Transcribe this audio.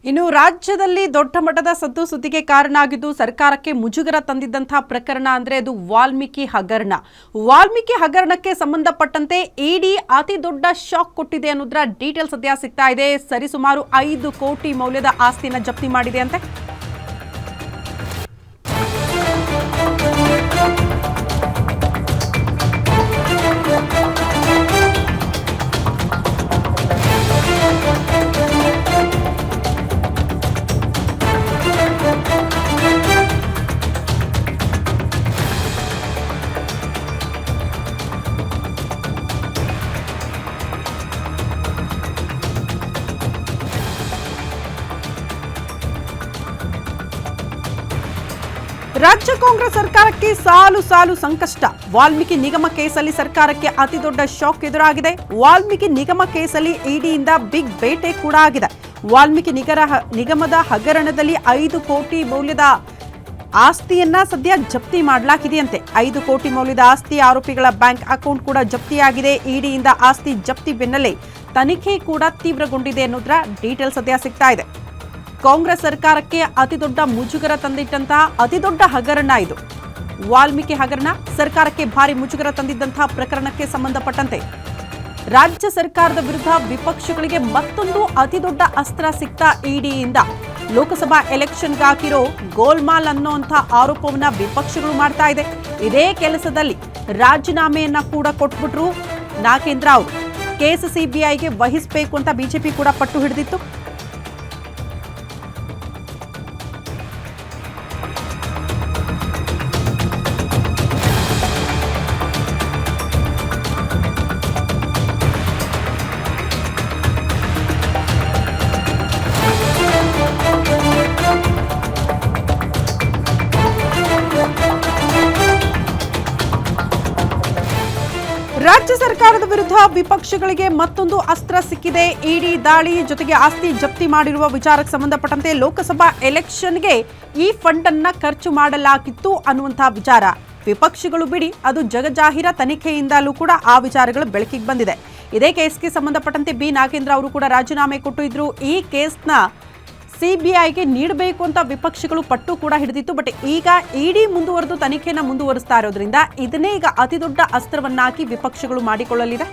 ಇನ್ನು ರಾಜ್ಯದಲ್ಲಿ ದೊಡ್ಡ ಮಟ್ಟದ ಸದ್ದು ಸುದ್ದಿಗೆ ಕಾರಣ ಆಗಿದ್ದು ಸರ್ಕಾರಕ್ಕೆ ಮುಜುಗರ ತಂದಿದ್ದಂತಹ ಪ್ರಕರಣ ಅಂದ್ರೆ ಅದು ವಾಲ್ಮೀಕಿ ಹಗರಣಕ್ಕೆ ಸಂಬಂಧಪಟ್ಟಂತೆ ಇಡಿ ಅತಿ ದೊಡ್ಡ ಶಾಕ್ ಕೊಟ್ಟಿದೆ ಅನ್ನೋದರ ಡೀಟೇಲ್ಸ್ ಸದ್ಯ ಸಿಗ್ತಾ ಇದೆ. ಸರಿಸುಮಾರು 5 ಕೋಟಿ ಮೌಲ್ಯದ ಆಸ್ತಿಯನ್ನು ಜಪ್ತಿ ಮಾಡಿದೆ ಅಂತೆ. ರಾಜ್ಯ ಕಾಂಗ್ರೆಸ್ ಸರ್ಕಾರಕ್ಕೆ ಸಾಲು ಸಾಲು ಸಂಕಷ್ಟ. ವಾಲ್ಮೀಕಿ ನಿಗಮ ಕೇಸಲ್ಲಿ ಸರ್ಕಾರಕ್ಕೆ ಅತಿ ದೊಡ್ಡ ಶಾಕ್ ಎದುರಾಗಿದೆ. ವಾಲ್ಮೀಕಿ ನಿಗಮ ಕೇಸಲ್ಲಿ ಇಡಿಯಿಂದ ಬಿಗ್ ಬೇಟೆ ಕೂಡ ಆಗಿದೆ. ವಾಲ್ಮೀಕಿ ನಿಗಮದ ಹಗರಣದಲ್ಲಿ 5 ಕೋಟಿ ಮೌಲ್ಯದ ಆಸ್ತಿಯನ್ನ ಸದ್ಯ ಜಪ್ತಿ ಮಾಡಲಾಗಿದೆಯಂತೆ. 5 ಕೋಟಿ ಮೌಲ್ಯದ ಆಸ್ತಿ, ಆರೋಪಿಗಳ ಬ್ಯಾಂಕ್ ಅಕೌಂಟ್ ಕೂಡ ಜಪ್ತಿಯಾಗಿದೆ. ಇಡಿಯಿಂದ ಆಸ್ತಿ ಜಪ್ತಿ ಬೆನ್ನಲ್ಲೇ ತನಿಖೆ ಕೂಡ ತೀವ್ರಗೊಂಡಿದೆ ಅನ್ನೋದರ ಡೀಟೇಲ್ಸ್ ಸದ್ಯ ಸಿಗ್ತಾ ಇದೆ. ಕಾಂಗ್ರೆಸ್ ಸರ್ಕಾರಕ್ಕೆ ಅತಿ ದೊಡ್ಡ ಮುಜುಗರ ತಂದಿಟ್ಟಂತಹ ಅತಿ ದೊಡ್ಡ ಹಗರಣ ಇದು. ವಾಲ್ಮೀಕಿ ಹಗರಣ ಸರ್ಕಾರಕ್ಕೆ ಭಾರಿ ಮುಜುಗರ ತಂದಿದ್ದಂತಹ ಪ್ರಕರಣಕ್ಕೆ ಸಂಬಂಧಪಟ್ಟಂತೆ ರಾಜ್ಯ ಸರ್ಕಾರದ ವಿರುದ್ಧ ವಿಪಕ್ಷಗಳಿಗೆ ಮತ್ತೊಂದು ಅತಿ ದೊಡ್ಡ ಅಸ್ತ್ರ ಸಿಕ್ತಾ ಇಡಿಯಿಂದ. ಲೋಕಸಭಾ ಎಲೆಕ್ಷನ್ಗೆ ಹಾಕಿರೋ ಗೋಲ್ಮಾಲ್ ಅನ್ನೋಂಥ ಆರೋಪವನ್ನ ವಿಪಕ್ಷಗಳು ಮಾಡ್ತಾ ಇದೆ. ಇದೇ ಕೆಲಸದಲ್ಲಿ ರಾಜೀನಾಮೆಯನ್ನ ಕೂಡ ಕೊಟ್ಬಿಟ್ರು ನಾಗೇಂದ್ರ ಅವರು. ಕೇಸ್ ಸಿಬಿಐಗೆ ವಹಿಸಬೇಕು ಅಂತ ಬಿಜೆಪಿ ಕೂಡ ಪಟ್ಟು ಹಿಡಿದಿತ್ತು. ರಾಜ್ಯ ಸರ್ಕಾರದ ವಿರುದ್ಧ ವಿಪಕ್ಷಗಳಿಗೆ ಮತ್ತೊಂದು ಅಸ್ತ್ರ ಸಿಕ್ಕಿದೆ. ಇಡಿ ದಾಳಿ ಜೊತೆಗೆ ಆಸ್ತಿ ಜಪ್ತಿ ಮಾಡಿರುವ ವಿಚಾರಕ್ಕೆ ಸಂಬಂಧಪಟ್ಟಂತೆ ಲೋಕಸಭಾ ಎಲೆಕ್ಷನ್ಗೆ ಈ ಫಂಡ್ ಅನ್ನ ಖರ್ಚು ಮಾಡಲಾಗಿತ್ತು ಅನ್ನುವಂತಹ ವಿಚಾರ ವಿಪಕ್ಷಗಳು ಬಿಡಿ, ಅದು ಜಗಜಾಹಿರ ತನಿಖೆಯಿಂದಲೂ ಕೂಡ ಆ ವಿಚಾರಗಳು ಬೆಳಕಿಗೆ ಬಂದಿದೆ. ಇದೇ ಕೇಸ್ಗೆ ಸಂಬಂಧಪಟ್ಟಂತೆ ಬಿ ನಾಗೇಂದ್ರ ಅವರು ಕೂಡ ರಾಜೀನಾಮೆ ಕೊಟ್ಟಿದ್ರು. ಈ ಕೇಸ್ನ ಸಿಬಿಐಗೆ ನೀಡಬೇಕು ಅಂತ ವಿಪಕ್ಷಗಳು ಪಟ್ಟು ಕೂಡ ಹಿಡಿದಿತ್ತು. ಬಟ್ ಈಗ ಇಡಿ ಮುಂದುವರೆದು ತನಿಖೆಯನ್ನು ಮುಂದುವರಿಸ್ತಾ ಇರೋದ್ರಿಂದ ಇದನ್ನೇ ಈಗ ಅತಿ ದೊಡ್ಡ ಅಸ್ತ್ರವನ್ನಾಗಿ ವಿಪಕ್ಷಗಳು ಮಾಡಿಕೊಳ್ಳಲಿದೆ.